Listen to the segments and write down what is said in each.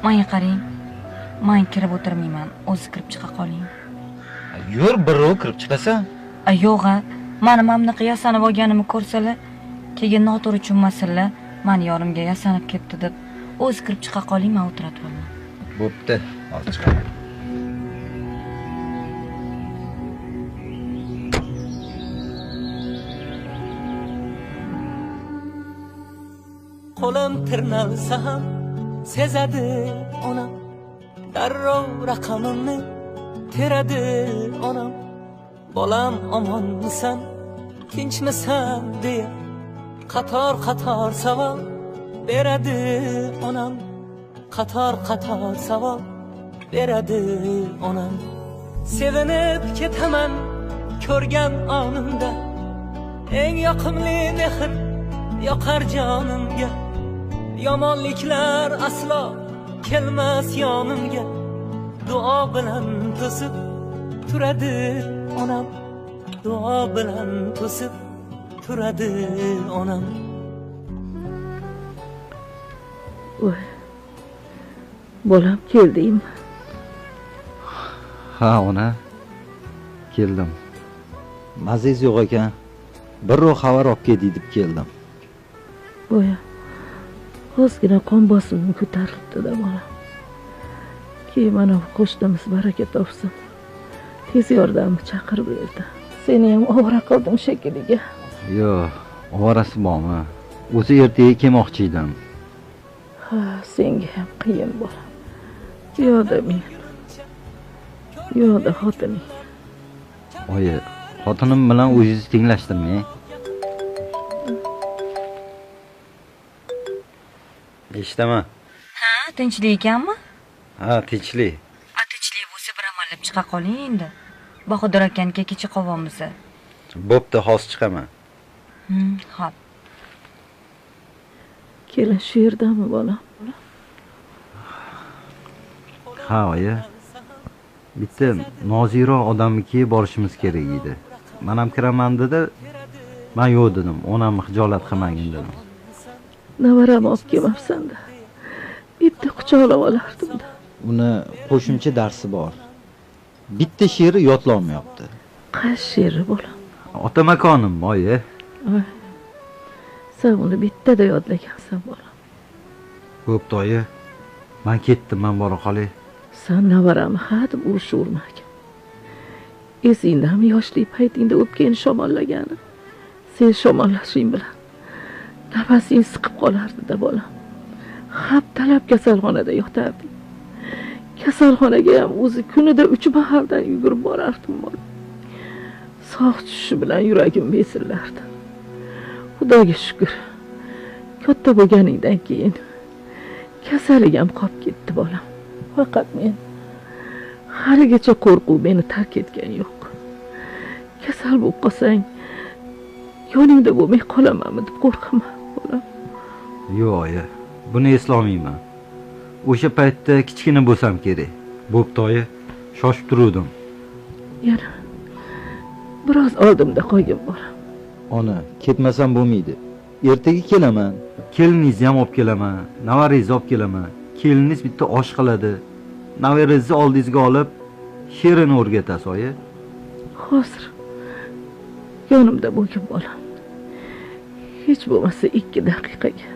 Menga qarang. Men kirib o'tirmayman. O'zi kirib chiqa qoling. Yur, birov kirib chiqasan. Yo'q-a, meni mamnaqa yasanib olganimni ko'rsalar, keyin noto'g'ri tushunmasinlar, meni yonimga yasanib ketdi deb, o'zi kirib chiqa qoling, men o'tiratib olaman. Bo'pti, hozir chiqaman. Qo'lim tirnalsa ham sezadi onam, darrov raqamimni teradi onam. Bolam omonmisan, tinchmisan deya qator savol beradi onam. Qator savol beradi onam. Sevinib ketaman ko'rgan onimda, eng yoqimli mehr yoqar jonimga. Yomonliklar aslo kelmas yonimga, duo bilan to'sib turadi onam, duo bilan to'sib turadi onam. Voy, bolam keldingmi? Ha, ona. Keldim. Maziz yo'q ekan. Birrov xabar olib keldik deb keldim. Voy, ozgina qon bosimim ko'tarilibdi-da bolam. Keyin mana qo'shnimiz baraka topsin, tez yordamni chaqirib berdi. Seni ham ovora qildim shekilliga. Yo'q, ovorasi bormi? O'zi ertaga kelmoqchi edim. Ha, senga ham qiyin bolam. Yo'da men. Yo'da xotining. Oyi, xotinim bilan o'zingizni tenglashtirmang. Eshitaman. Ha, tinchlik ekanmi? Ha, tinchlik. Tinchlik bo'lsa bir amallab chiqa qoling endi. Bahodir akaniki kecha qovamiz. Bo'pti, hozir chiqaman. Xo'p. Kelin shu yerdami bolam? Ha, oyi. Bitta noziroq odamniki borishimiz kerak edi. Men ham kiraman dedi. Men yo'q dedim. Onamni xijolat qilmagin dedim. Navaram olib kelmabsan-da. Bitta quchoqlab olardim-da. Uni qo'shimcha darsi bor. Bitta she'ri yodlolmayapti. Qaysi she'ri bolam? Ota makonim, oyi. Sen uni bittada yodlagansan bolam. Bo'pti, oyi. Men ketdim, men bora qolay. Sen navaramni hadeb urishurmagan. Esingdami yoshlik paytingda o'pkani shamollagani? Sen shamollashing bilan nafasing siqib qolardi-da bolam. Haftalab kasalxonada yotarding. Kasalxonaga ham o'zi kunida 3 mahaldan yugurib borardim bolam. Sog' tushishi bilan yuragim besillardi. Xudoga shukr. Katta bo'lganingdan keyin kasaligim qolib ketdi bolam. Faqat men haligacha qo'rquv meni tark etgan yo'q. Kasal bo'lib qolsang, yoningda bo'lmay qolamanmi deb qo'rqaman bolam. Yo'q, oyi. Buni eslolmayman. O'sha paytda kichkina bo'lsam kerak. Bo'pti, oyi. Shoshib turdim. Yana biroz oldimda qolgin bolam. Ona, ketmasam bo'lmaydi. Ertaga kelaman. Keliningizni ham olib kelaman. Navaringizni olib kelaman. Keliniz bitta osh qiladi. Navaringizni oldingizga olib, she'rini o'rgatasiz, oyi. Hozir yonimda bo'lgin bolam. Hech bo'lmasa 2 daqiqaga.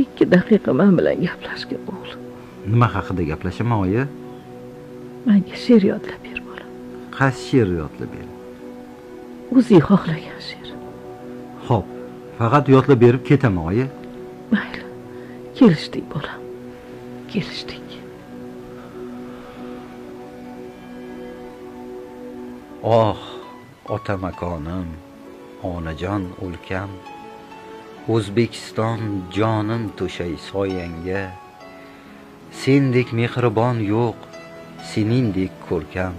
2 daqiqa men bilan gaplashgin o'g'lim. Nima haqida gaplashaman, oyi? Menga she'r yodlab ber bolam. Qaysi she'r yodlab ber? O'zing xohlagan she'r. Xo'p, faqat yodlab berib ketaman, oyi. Mayli. Kelishdik bolam. Kelishdik. Oh, ota makonim, onajon o'lkam. O'zbekiston jonim to'shay soyangga. Sendek mehribon yo'q, seningdek ko'rkam.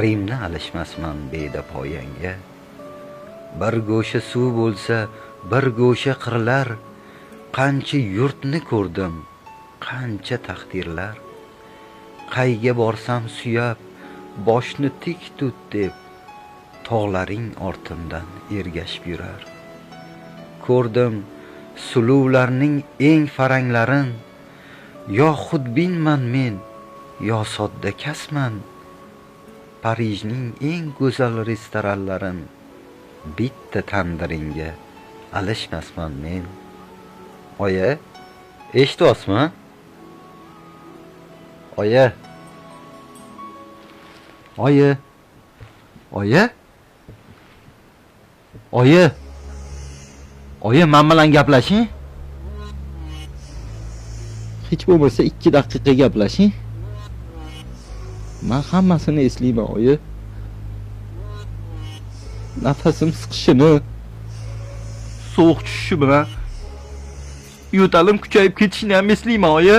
Rimni alishmasman beda poyangga. Bir go'sha suv bo'lsa, bir go'sha qirlar. Qancha yurtni ko'rdim, qancha taqdirlar. Qayga borsam suyab, boshni tik tut deb, tog'laring ortimdan ergashib yurar. Ko'rdim suluvlarning eng faranglarin, yo xudbinman men, yo sodda kasman. Parijning eng go'zal restoranlarin bitta tandiringga alishmasman men. Oyi, eshityapsizmi? Oyi. Oyi. Oyi. Oyi. Oyi, men bilan gaplashing. Hech bo'lmasa 2 daqiqa gaplashing. Men hammasini eslayman, oyi. Nafasim siqishini, sovuq tushishi bilan yo'talim kuchayib ketishini ham eslayman, oyi.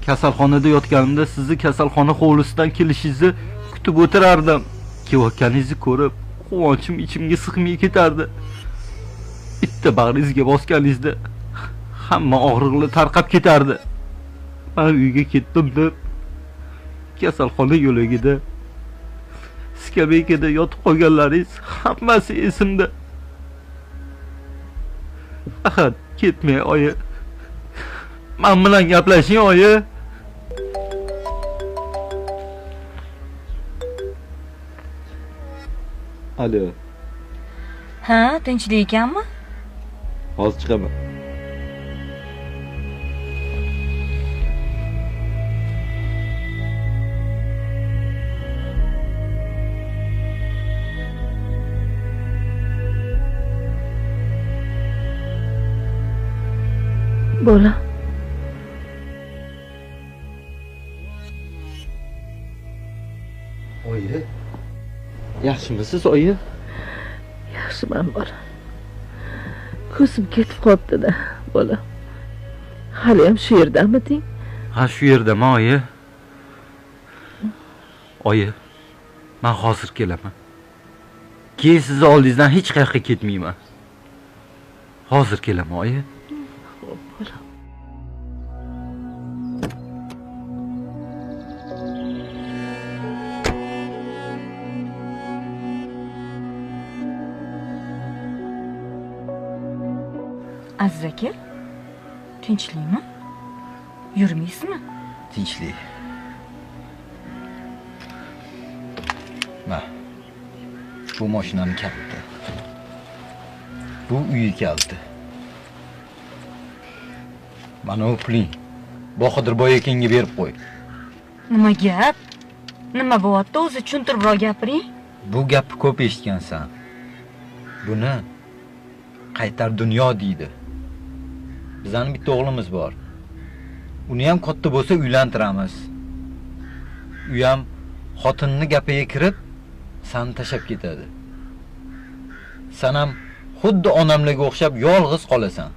Kasalxonada yotganimda sizni kasalxona hovlisidan kelishingizni kutib o'tirardim. Kelayotganingizni ko'rib, quvonchim ichimga sig'may ketardi. Bitta bag'ringizga bosganingizda hamma og'riqlar tarqab ketardi. Men uyga ketdim deb kasalxona yo'lagida skameykada yotib qolganlaringiz hammasi esimda. Faqat ketmay, oyi. Men bilan gaplashing, oyi. Alo. Ha, tinchlik ekanmi? Hozir chiqaman. Bola. Oyi. Yaxshimisiz, oyi? Yaxshiman bola. Ko'zim ketib qolibdi-da, bola. Hali ham shu yerdamiding? Ha, shu yerdaman, oyi. Oyi, men hozir kelaman. Keyin sizni oldingizdan hech qayerga ketmayman. Hozir kelaman, oyi. Bola. Aziz aka, tinchlikmi? Yurmaysizmi? Tinchlik. Ma. Bu mashinani kaliti. Bu uyi kaliti. Mana bu puling. Bahodir boy akangga berib qo'y. Nima gap? Nima bo'lyapti, o'zi tushuntiribroq gapiring. Bu gapni ko'p eshitgansan. Buni qaytar dunyo deydi. Bizning bitta o'g'limiz bor. Uni ham katta bo'lsa uylantiramiz. U ham xotinni gapiga kirib, seni tashab ketadi. Sen ham xuddi onamlarga o'xshab yolg'iz qolasan.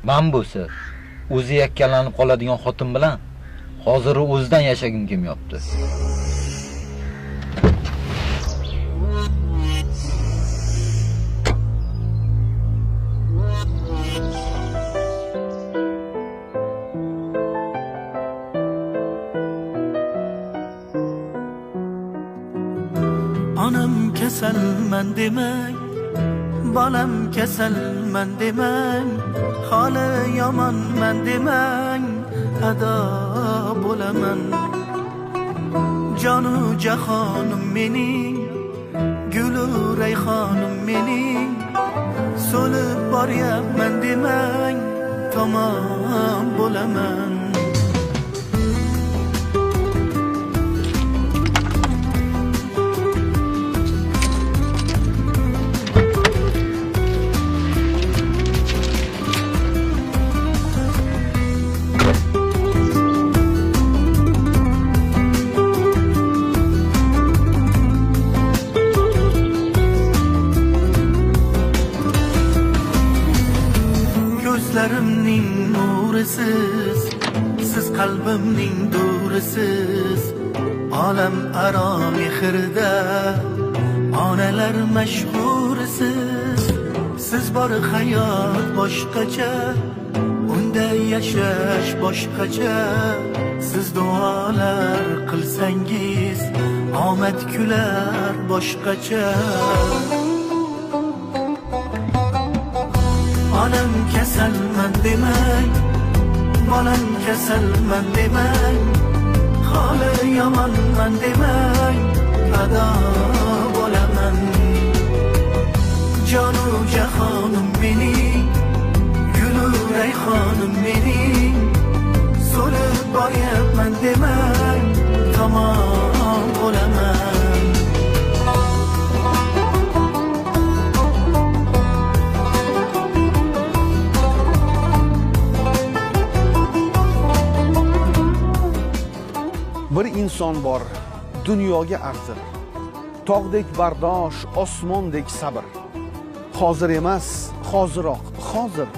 Men bo'lsa, o'zi yakkalanib qoladigan xotin bilan hozir o'zidan yashagim kelmayapti. Onam kasalman demang, bolam kasalman demang, holi yomonman demang, ado bo'laman. Jonu jahonim mening, gulu rayhonim mening, so'lib boryapman demang, tamom bo'laman. Ko'zlarimning nurisiz, siz qalbimning durisiz, olam aro mehrda onalar mashhurisiz. Siz bor hayot boshqacha, unda yashash boshqacha. Siz duolar qilsangiz omad kular boshqacha. Onam kasalman demang, bolam kasalman demang, holi yomonman demang, ado bo'laman. Jonu jahonim mening, gulu rayhonim mening, so'lib boryapman demang, tamom bo'laman. Bir inson bor, dunyoga arzir. Tog'dek bardosh, osmondek sabr. Hozir emas, hoziroq, hozir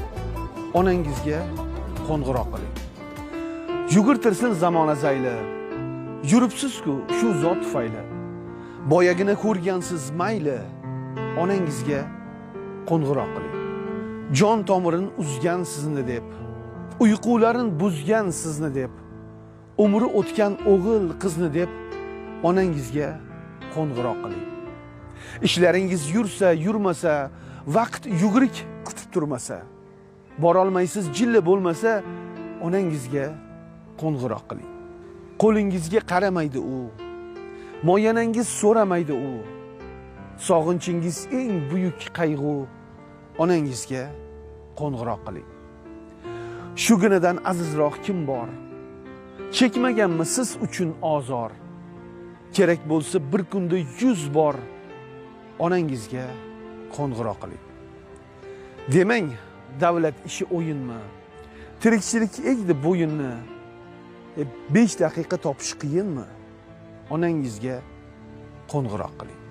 onangizga qo'ng'iroq qiling. Yugurtirsin zamona zayli. Yuribsiz-ku shu zot tufayli. Boyagina ko'rgansiz mayli, onangizga qo'ng'iroq qiling. Jon tomirin uzgan sizni deb, uyqularin buzgan sizni deb, umri o'tgan o'g'il qizni deb onangizga qo'ng'iroq qiling. Ishlaringiz yursa, yurmasa, vaqt yugurik kutib turmasa, borolmaysiz jilla bo'lmasa, onangizga qo'ng'iroq qiling. Qo'lingizga qaramaydi u, moyanangiz so'ramaydi u. Sog'inchingiz eng buyuk qayg'u, onangizga qo'ng'iroq qiling. Shu gunadan azizroq kim bor? Chekmaganmi siz uchun azor? Kerak bo'lsa bir kunda 100 bor onangizga qo'ng'iroq qiling. Demang, davlat ishi o'yinmi? Tirikchilik egdi bo'yinni. 5 daqiqa topish qiyinmi? Onangizga qo'ng'iroq qiling.